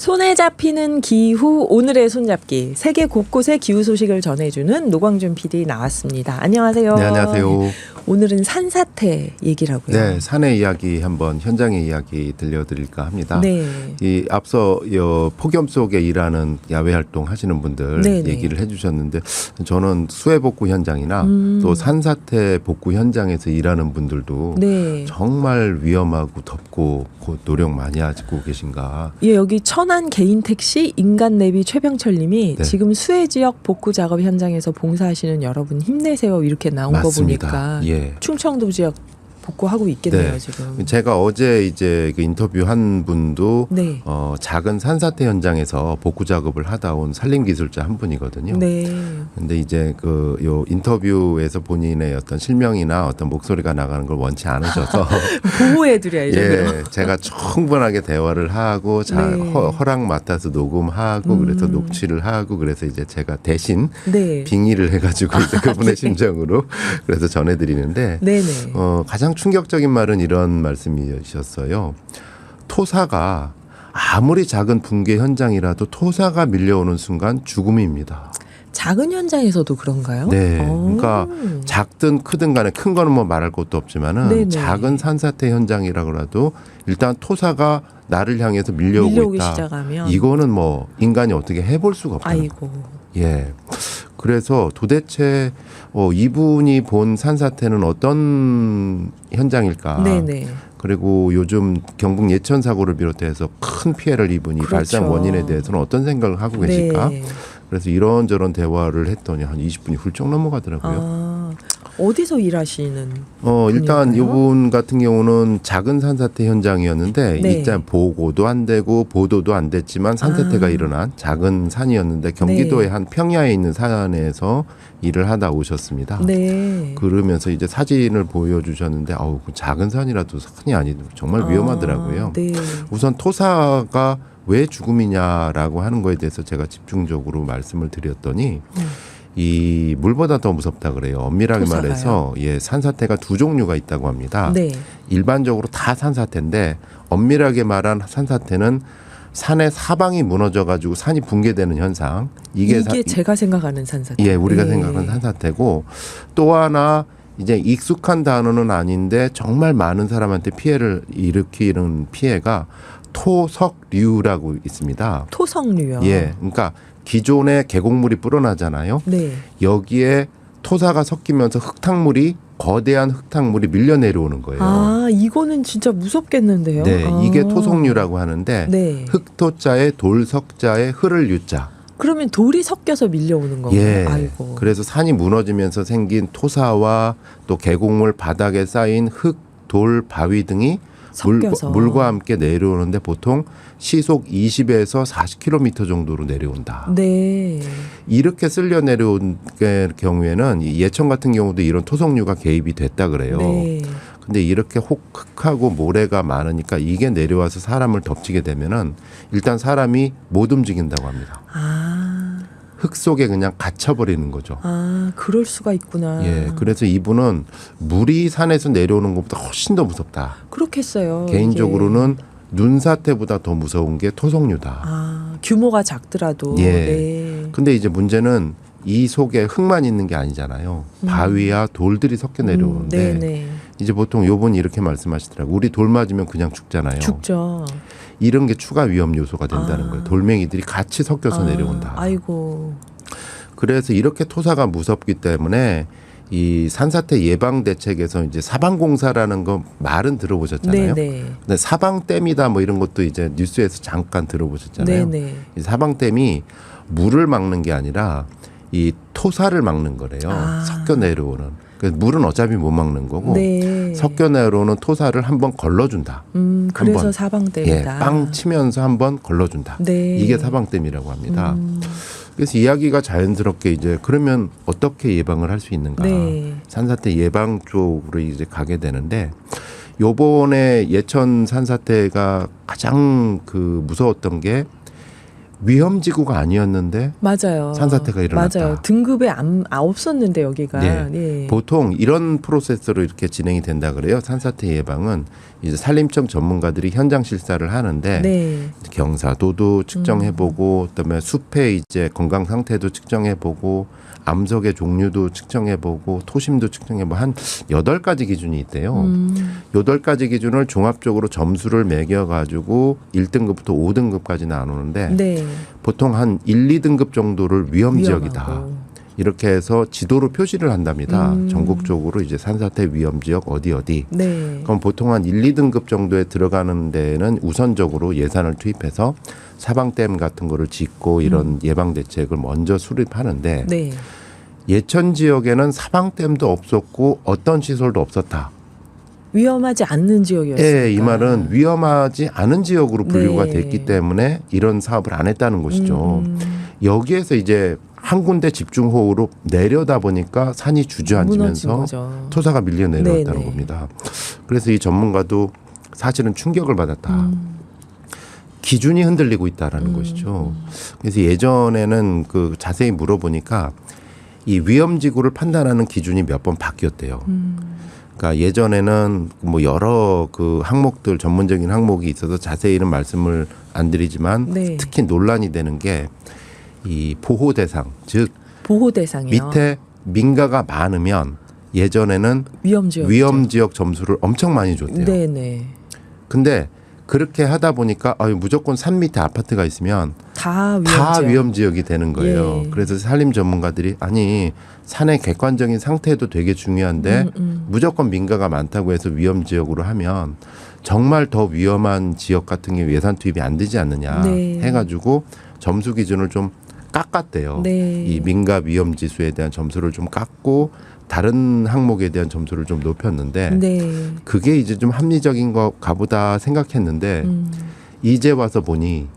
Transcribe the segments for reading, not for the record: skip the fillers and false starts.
손에 잡히는 기후 오늘의 손잡기 세계 곳곳의 기후 소식을 전해주는 노광준 PD 나왔습니다. 안녕하세요. 네, 안녕하세요. 오늘은 산사태 얘기라고요. 네, 산의 이야기 한번 현장의 이야기 들려드릴까 합니다. 네. 이 앞서 폭염 속에 일하는 야외 활동 하시는 분들 네네. 얘기를 해주셨는데 저는 수해 복구 현장이나 또 산사태 복구 현장에서 일하는 분들도 네. 정말 위험하고 덥고 노력 많이 하고 계신가. 예, 여기 천안 개인 택시 인간 내비 최병철님이 네. 지금 수해 지역 복구 작업 현장에서 봉사하시는 여러분 힘내세요 이렇게 나온 맞습니다. 거 보니까 예. 충청도 지역 복구하고 있겠네요. 네. 지금. 제가 어제 이제 그 인터뷰한 분도 네. 작은 산사태 현장에서 복구 작업을 하다 온 산림기술자 한 분이거든요. 네. 근데 이제 요 인터뷰에서 본인의 어떤 실명이나 어떤 목소리가 나가는 걸 원치 않으셔서 보호해드려야죠. 예, 제가 충분하게 대화를 하고 잘 네. 허락 맡아서 녹음하고 그래서 녹취를 하고 그래서 이제 제가 대신 네. 빙의를 해가지고 이제 그분의 심정으로 그래서 전해드리는데 네네. 가장 충격적인 말은 이런 말씀이셨어요. 토사가 아무리 작은 붕괴 현장이라도 토사가 밀려오는 순간 죽음입니다. 작은 현장에서도 그런가요? 네, 그러니까 작든 크든 간에 큰 거는 뭐 말할 것도 없지만은 네네. 작은 산사태 현장이라고라도 일단 토사가 나를 향해서 밀려오고 밀려오기 있다. 시작하면 이거는 뭐 인간이 어떻게 해볼 수가 없다. 아이고. 예. 그래서 도대체 이분이 본 산사태는 어떤 현장일까? 네네. 그리고 요즘 경북 예천 사고를 비롯해서 큰 피해를 입은 이 그렇죠. 발생 원인에 대해서는 어떤 생각을 하고 계실까? 네. 그래서 이런저런 대화를 했더니 한 20분이 훌쩍 넘어가더라고요. 아, 어디서 일하시는? 일단 분인가요? 이분 같은 경우는 작은 산사태 현장이었는데 네. 일단 보고도 안 되고 보도도 안 됐지만 산사태가 아. 일어난 작은 산이었는데 경기도의 네. 한 평야에 있는 산에서 일을 하다 오셨습니다. 네. 그러면서 이제 사진을 보여주셨는데 그 작은 산이라도 산이 아니 정말 위험하더라고요. 네. 우선 토사가 왜 죽음이냐라고 하는 거에 대해서 제가 집중적으로 말씀을 드렸더니 이 물보다 더 무섭다 그래요. 엄밀하게 토사가요? 말해서 산사태가 두 종류가 있다고 합니다. 네. 일반적으로 다 산사태인데 엄밀하게 말한 산사태는 산의 사방이 무너져 가지고 산이 붕괴되는 현상. 이게 제가 생각하는 산사태. 예, 우리가 네. 생각하는 산사태고 또 하나 이제 익숙한 단어는 아닌데 정말 많은 사람한테 피해를 일으키는 피해가 토석류라고 있습니다. 토성류요. 예, 그러니까 기존에 계곡물이 불어나잖아요. 네. 여기에 토사가 섞이면서 거대한 흙탕물이 밀려 내려오는 거예요. 아, 이거는 진짜 무섭겠는데요. 네, 아. 이게 토속류라고 하는데 네. 흙토자에 돌석자에 흙을 유자. 그러면 돌이 섞여서 밀려오는 건가요? 예. 아이고. 그래서 산이 무너지면서 생긴 토사와 또 계곡물 바닥에 쌓인 흙, 돌, 바위 등이 섞여서. 물과 함께 내려오는데 보통 시속 20에서 40km 정도로 내려온다. 네. 이렇게 쓸려 내려온 경우에는 이 예천 같은 경우도 이런 토속류가 개입이 됐다 그래요. 네. 근데 이렇게 흙하고 모래가 많으니까 이게 내려와서 사람을 덮치게 되면은 일단 사람이 못 움직인다고 합니다. 아. 흙 속에 그냥 갇혀버리는 거죠. 아, 그럴 수가 있구나. 예, 그래서 이분은 물이 산에서 내려오는 것보다 훨씬 더 무섭다. 그렇겠어요. 개인적으로는 눈사태보다 더 무서운 게 토속류다. 아, 규모가 작더라도. 예. 네. 근데 이제 문제는 이 속에 흙만 있는 게 아니잖아요. 바위와 돌들이 섞여 내려오는데 네네. 이제 보통 요분이 이렇게 말씀하시더라고요. 우리 돌 맞으면 그냥 죽잖아요. 죽죠. 이런 게 추가 위험 요소가 된다는 아. 거예요. 돌멩이들이 같이 섞여서 내려온다. 아이고. 그래서 이렇게 토사가 무섭기 때문에 이 산사태 예방 대책에서 이제 사방공사라는 거 말은 들어보셨잖아요. 네네. 근데 사방댐이다 뭐 이런 것도 이제 뉴스에서 잠깐 들어보셨잖아요. 네네. 이 사방댐이 물을 막는 게 아니라 이 토사를 막는 거래요. 아. 섞여 내려오는. 그래서 물은 어차피 못 막는 거고 네. 섞여 내려오는 토사를 한번 걸러준다. 그래서 한번. 사방댐이다. 예, 빵 치면서 한번 걸러준다. 네. 이게 사방댐이라고 합니다. 그래서 이야기가 자연스럽게 이제 그러면 어떻게 예방을 할 수 있는가? 네. 산사태 예방 쪽으로 이제 가게 되는데 요번에 예천 산사태가 가장 무서웠던 게 위험지구가 아니었는데 맞아요. 산사태가 일어났다. 맞아요. 등급에 없었는데 여기가. 네. 네. 보통 이런 프로세스로 이렇게 진행이 된다 그래요. 산사태 예방은 이제 산림청 전문가들이 현장 실사를 하는데 네. 경사도도 측정해보고 그다음에 숲의 이제 건강 상태도 측정해보고 암석의 종류도 측정해보고 토심도 측정해보고 한 8가지 기준이 있대요. 8가지 기준을 종합적으로 점수를 매겨가지고 1등급부터 5등급까지 나누는데 네. 보통 한 1, 2등급 정도를 위험지역이다. 위험하고. 이렇게 해서 지도로 표시를 한답니다. 전국적으로 이제 산사태 위험지역 어디. 네. 그럼 보통 한 1, 2등급 정도에 들어가는 데는 우선적으로 예산을 투입해서 사방댐 같은 거를 짓고 이런 예방 대책을 먼저 수립하는데 네. 예천 지역에는 사방댐도 없었고 어떤 시설도 없었다. 위험하지 않는 지역이었어요. 예, 이 말은 위험하지 않은 지역으로 분류가 네. 됐기 때문에 이런 사업을 안 했다는 것이죠. 여기에서 이제 한 군데 집중호우로 내려다 보니까 산이 무너진 주저앉으면서 거죠. 토사가 밀려 내려왔다는 네네. 겁니다. 그래서 이 전문가도 사실은 충격을 받았다. 기준이 흔들리고 있다라는 것이죠. 그래서 예전에는 그 자세히 물어보니까 이 위험지구를 판단하는 기준이 몇 번 바뀌었대요. 그러니까 예전에는 뭐 여러 그 항목들 전문적인 항목이 있어서 자세히는 말씀을 안 드리지만 네. 특히 논란이 되는 게 이 보호 대상 즉 보호 대상이요. 밑에 민가가 많으면 예전에는 위험 지역. 위험 지역 점수를 엄청 많이 줬대요. 네네. 근데 그렇게 하다 보니까 무조건 산 밑에 아파트가 있으면 다 위험 다 지역. 위험 지역이 되는 거예요. 예. 그래서 산림 전문가들이 아니 산의 객관적인 상태도 되게 중요한데 무조건 민가가 많다고 해서 위험 지역으로 하면 정말 더 위험한 지역 같은 경우 예산 투입이 안 되지 않느냐 네. 해가지고 점수 기준을 좀 깎았대요. 네. 이 민가 위험 지수에 대한 점수를 좀 깎고 다른 항목에 대한 점수를 좀 높였는데 네. 그게 이제 좀 합리적인 것가 보다 생각했는데 이제 와서 보니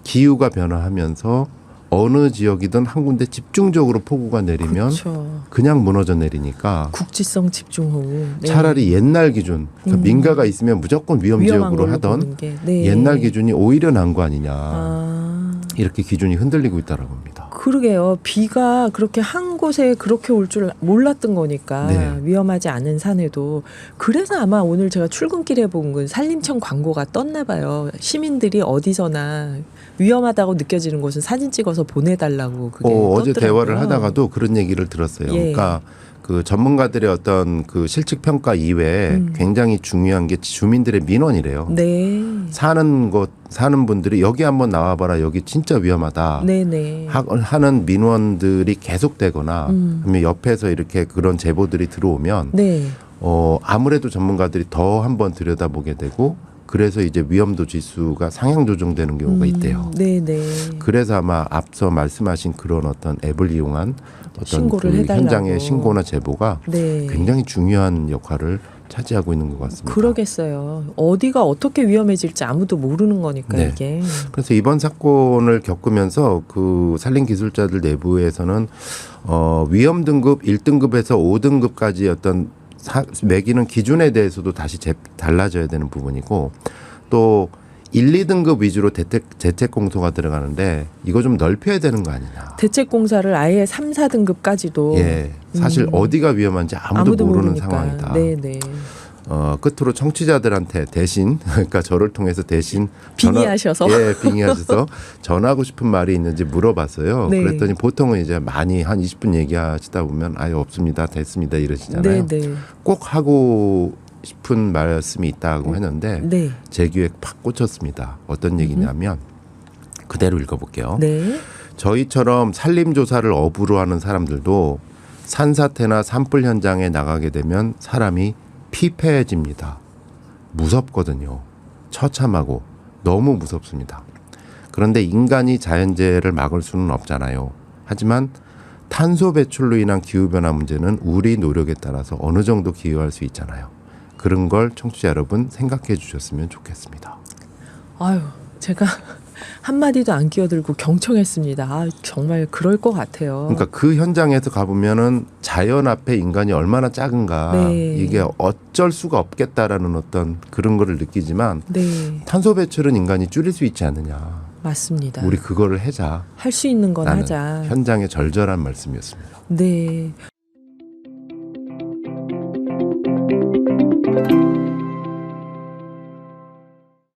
기후가 변화하면서 어느 지역이든 한 군데 집중적으로 폭우가 내리면 그렇죠. 그냥 무너져 내리니까 국지성 집중호우. 네. 차라리 옛날 기준 그러니까 민가가 있으면 무조건 위험 위험한 지역으로 걸로 하던 보는 게. 네. 옛날 기준이 오히려 난 거 아니냐 이렇게 기준이 흔들리고 있다라고 합니다. 그러게요. 비가 그렇게 한 곳에 그렇게 올 줄 몰랐던 거니까 네. 위험하지 않은 산에도 그래서 아마 오늘 제가 출근길에 본 건 산림청 광고가 떴나 봐요. 시민들이 어디서나 위험하다고 느껴지는 곳은 사진 찍어서 보내달라고 그게 어제 떴더라고요. 대화를 하다가도 그런 얘기를 들었어요. 예. 그러니까 그 전문가들의 어떤 그 실측 평가 이외에 굉장히 중요한 게 주민들의 민원이래요. 네. 사는 분들이 여기 한번 나와봐라. 여기 진짜 위험하다. 네네. 하는 민원들이 계속되거나 아니면 옆에서 이렇게 그런 제보들이 들어오면 네. 아무래도 전문가들이 더 한번 들여다보게 되고 그래서 이제 위험도 지수가 상향 조정되는 경우가 있대요. 네네. 그래서 아마 앞서 말씀하신 그런 어떤 앱을 이용한 어떤 신고를 그 해달라고. 현장의 신고나 제보가 네. 굉장히 중요한 역할을 차지하고 있는 것 같습니다. 그러겠어요. 어디가 어떻게 위험해질지 아무도 모르는 거니까 네. 이게. 그래서 이번 사건을 겪으면서 그 산림 기술자들 내부에서는 위험 등급 1등급에서 5등급까지 어떤 매기는 기준에 대해서도 다시 달라져야 되는 부분이고 또 1, 2등급 위주로 대책 공소가 들어가는데 이거 좀 넓혀야 되는 거 아니냐. 대책 공사를 아예 3, 4등급까지도 예, 사실 어디가 위험한지 아무도 모르는 모르니까. 상황이다. 네네. 끝으로 청취자들한테 대신 그러니까 저를 통해서 대신 빙의하셔서. 빙의하셔서 전하고 싶은 말이 있는지 물어봤어요. 네. 그랬더니 보통은 이제 많이 한 20분 얘기하시다 보면 없습니다, 됐습니다 이러시잖아요. 네네. 꼭 하고 싶은 말씀이 있다고 했는데 네. 제 귀에 팍 꽂혔습니다. 어떤 얘기냐면 그대로 읽어볼게요. 네. 저희처럼 산림조사를 업으로 하는 사람들도 산사태나 산불 현장에 나가게 되면 사람이 피폐해집니다. 무섭거든요. 처참하고 너무 무섭습니다. 그런데 인간이 자연재해를 막을 수는 없잖아요. 하지만 탄소 배출로 인한 기후변화 문제는 우리 노력에 따라서 어느 정도 기여할 수 있잖아요. 그런 걸 청취자 여러분 생각해 주셨으면 좋겠습니다. 아유, 제가 한마디도 안 끼어들고 경청했습니다. 정말 그럴 것 같아요. 그러니까 그 현장에서 가보면은 자연 앞에 인간이 얼마나 작은가 네. 이게 어쩔 수가 없겠다라는 어떤 그런 거를 느끼지만 네. 탄소 배출은 인간이 줄일 수 있지 않느냐. 맞습니다. 우리 그거를 해자. 할 수 있는 건 나는 하자. 현장의 절절한 말씀이었습니다. 네.